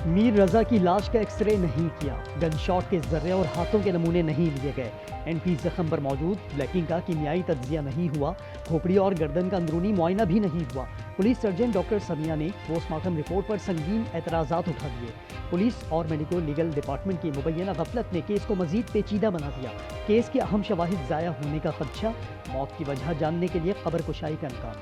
میر رضا کی لاش کا ایکس رے نہیں کیا، گن شاٹ کے ذرے اور ہاتھوں کے نمونے نہیں لیے گئے، این پی زخم پر موجود بلیکنگ کا کیمیائی تجزیہ نہیں ہوا، کھوپڑی اور گردن کا اندرونی معائنہ بھی نہیں ہوا۔ پولیس سرجن ڈاکٹر سمیہ نے پوسٹ مارٹم رپورٹ پر سنگین اعتراضات اٹھا دیے۔ پولیس اور میڈیکو لیگل ڈپارٹمنٹ کی مبینہ غفلت نے کیس کو مزید پیچیدہ بنا دیا۔ کیس کے اہم شواہد ضائع ہونے کا خدشہ، موت کی وجہ جاننے کے لیے قبر کشائی کا امکان۔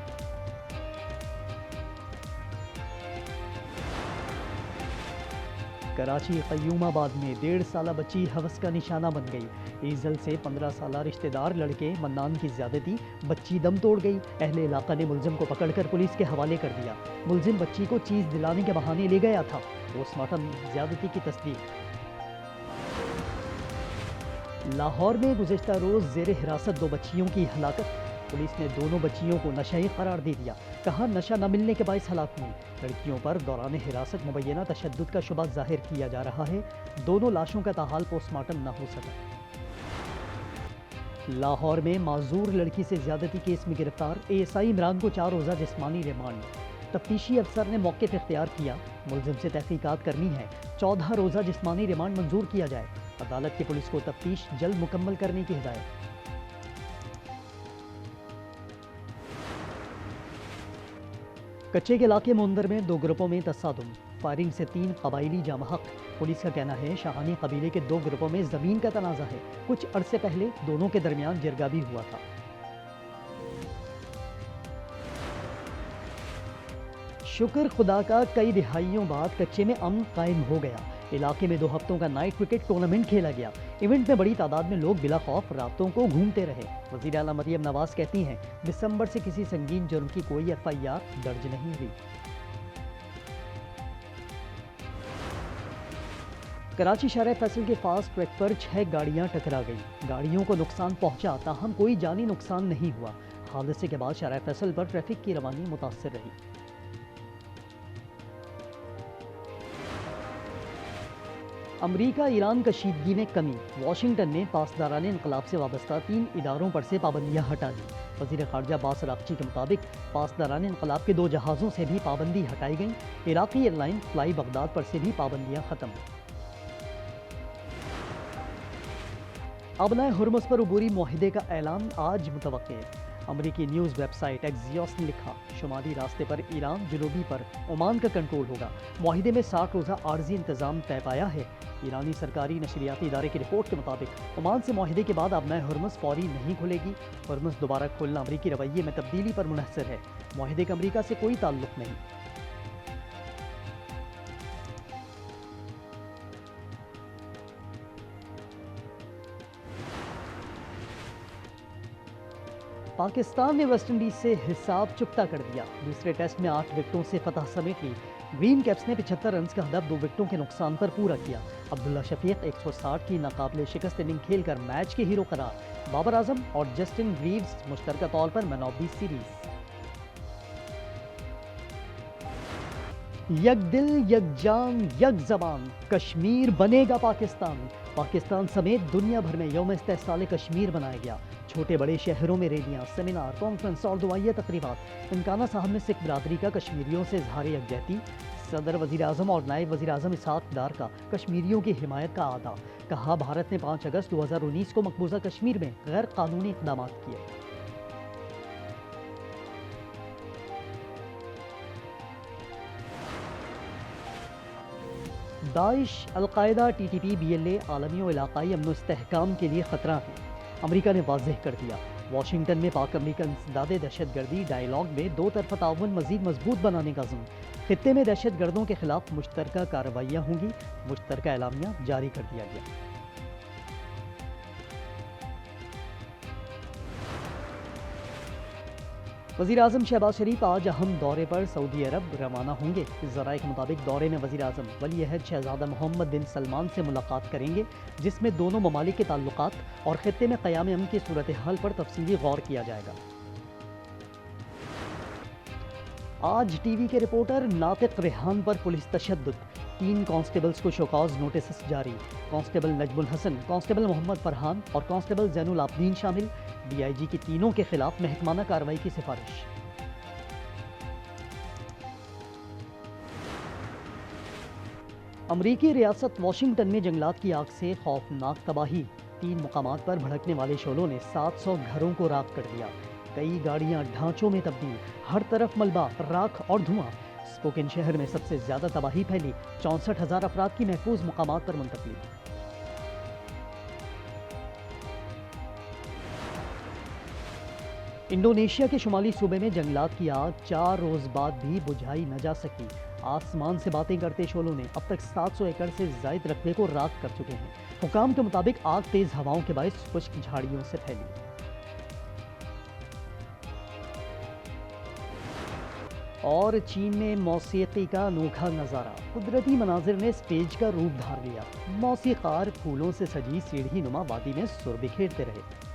کراچی قیوم آباد میں 1.5 سالہ بچی ہوس کا نشانہ بن گئی۔ ایزل سے 15 سالہ رشتہ دار لڑکے منان کی زیادتی، بچی دم توڑ گئی۔ اہل علاقہ نے ملزم کو پکڑ کر پولیس کے حوالے کر دیا۔ ملزم بچی کو چیز دلانے کے بہانے لے گیا تھا۔ پوسٹ مارٹم زیادتی کی تصدیق۔ لاہور میں گزشتہ روز زیر حراست 2 بچیوں کی ہلاکت۔ پولیس نے دونوں بچیوں کو نشئی قرار دے دیا، کہا نشہ نہ ملنے کے باعث ہلاک ہوئی۔ لڑکیوں پر دوران حراست مبینہ تشدد کا شبہ ظاہر کیا جا رہا ہے۔ دونوں لاشوں کا تاحال پوسٹ مارٹم نہ ہو سکا۔ لاہور میں معذور لڑکی سے زیادتی کیس میں گرفتار اے ایس آئی عمران کو 4 روزہ جسمانی ریمانڈ۔ تفتیشی افسر نے موقف اختیار کیا، ملزم سے تحقیقات کرنی ہے، 14 روزہ جسمانی ریمانڈ منظور کیا جائے۔ عدالت کی پولیس کو تفتیش جلد مکمل کرنے کی ہدایت۔ کچے کے علاقے مندر میں 2 گروپوں میں تصادم، فائرنگ سے 3 قبائلی جام حق۔ پولیس کا کہنا ہے شاہانی قبیلے کے 2 گروپوں میں زمین کا تنازع ہے۔ کچھ عرصے پہلے دونوں کے درمیان جرگہ بھی ہوا تھا۔ شکر خدا کا کئی دہائیوں بعد کچے میں امن قائم ہو گیا۔ علاقے میں 2 ہفتوں کا نائٹ کرکٹ ٹورنامنٹ کھیلا گیا۔ ایونٹ میں بڑی تعداد میں لوگ بلا خوف راتوں کو گھومتے رہے۔ وزیر اعلیٰ مریم نواز کہتی ہیں دسمبر سے کسی سنگین جرم کی کوئی ایف آئی آر درج نہیں ہوئی۔ کراچی شارع فیصل کے فاسٹ ٹریک پر 6 گاڑیاں ٹکرا گئیں۔ گاڑیوں کو نقصان پہنچا، تاہم کوئی جانی نقصان نہیں ہوا۔ حادثے کے بعد شارع فیصل پر ٹریفک کی روانی متاثر رہی۔ امریکہ ایران کشیدگی میں کمی، واشنگٹن نے پاسداران انقلاب سے وابستہ 3 اداروں پر سے پابندیاں ہٹا دی۔ وزیر خارجہ عباس عراقچی کے مطابق پاسداران انقلاب کے 2 جہازوں سے بھی پابندی ہٹائی گئی۔ عراقی ایئر لائن فلائی بغداد پر سے بھی پابندیاں ختم۔ ابنائے ہرمز پر عبوری معاہدے کا اعلان آج متوقع ہے۔ امریکی نیوز ویب سائٹ ایکزیوس نے لکھا شمالی راستے پر ایران، جنوبی پر عمان کا کنٹرول ہوگا۔ معاہدے میں 60 روزہ عارضی انتظام طے پایا ہے۔ ایرانی سرکاری نشریاتی ادارے کی رپورٹ کے مطابق عمان سے معاہدے کے بعد ابنائے ہرمز فوری نہیں کھلے گی۔ ہرمز دوبارہ کھولنا امریکی رویے میں تبدیلی پر منحصر ہے۔ معاہدے کا امریکہ سے کوئی تعلق نہیں۔ پاکستان نے ویسٹ انڈیز سے حساب چکتا کر دیا۔ دوسرے ٹیسٹ میں 8 وکٹوں سے فتح سمیٹ لی۔ گرین کیپس نے 75 رنز کا ہدف 2 وکٹوں کے نقصان پر پورا کیا۔ عبداللہ شفیق 160 کی ناقابل شکست اننگ کھیل کر میچ کے ہیرو قرار۔ بابر اعظم اور جسٹن ریوز مشترکہ طور پر مین آف دی سیریز۔ یک دل، یک جان، یک زبان، کشمیر بنے گا پاکستان۔ پاکستان سمیت دنیا بھر میں یوم استحصال کشمیر منایا گیا۔ چھوٹے بڑے شہروں میں ریلیاں، سیمینار، کانفرنس اور دعائیہ تقریبات۔ امکانہ صاحب نے سکھ برادری کا کشمیریوں سے اظہار یکجہتی۔ صدر وزیر اعظم اور نائب وزیر اعظم اسحاق ڈار کا کشمیریوں کی حمایت کا اعادہ۔ کہا بھارت نے 5 اگست 2019 کو مقبوضہ کشمیر میں غیر قانونی اقدامات کیے۔ داعش، القاعدہ، T T P, B L A عالمی و علاقائی امن و استحکام کے لیے خطرہ ہیں، امریکہ نے واضح کر دیا۔ واشنگٹن میں پاک امریکہ انسداد دہشت گردی ڈائیلاگ میں 2 طرفہ تعاون مزید مضبوط بنانے کا عزم۔ خطے میں دہشت گردوں کے خلاف مشترکہ کارروائیاں ہوں گی، مشترکہ اعلامیہ جاری کر دیا گیا۔ وزیر اعظم شہباز شریف آج اہم دورے پر سعودی عرب روانہ ہوں گے۔ ذرائع کے مطابق دورے میں وزیر اعظم ولی عہد شہزادہ محمد بن سلمان سے ملاقات کریں گے، جس میں دونوں ممالک کے تعلقات اور خطے میں قیام امن کی صورتحال پر تفصیلی غور کیا جائے گا۔ آج ٹی وی کے رپورٹر ناطق ریحان پر پولیس تشدد، 3 کانسٹیبلز کو شوکاز نوٹسز جاری۔ کانسٹیبل نجم الحسن، کانسٹیبل محمد فرحان اور کانسٹیبل زین العابدین شامل۔ ڈی آئی جی کی تینوں کے خلاف محکمانہ کارروائی کی سفارش۔ امریکی ریاست واشنگٹن میں جنگلات کی آگ سے خوفناک تباہی، 3 مقامات پر بھڑکنے والے شعلوں نے 700 گھروں کو راکھ کر دیا، کئی گاڑیاں ڈھانچوں میں تبدیل، ہر طرف ملبہ، راکھ اور دھواں۔ اسپوکن شہر میں سب سے زیادہ تباہی پھیلی، 64,000 افراد کی محفوظ مقامات پر منتقلی۔ انڈونیشیا کے شمالی صوبے میں جنگلات کی آگ 4 روز بعد بھی بجھائی نہ جا سکی۔ آسمان سے باتیں کرتے شعلوں نے اب تک 700 ایکڑ سے زائد رقبے کو راکھ کر چکے ہیں۔ حکام کے مطابق آگ تیز ہواؤں کے باعث خشک جھاڑیوں سے پھیلی۔ اور چین میں موسیقی کا انوکھا نظارہ، قدرتی مناظر نے سٹیج کا روپ دھار لیا، موسیقار پھولوں سے سجی سیڑھی نما وادی میں سر بکھیرتے رہے۔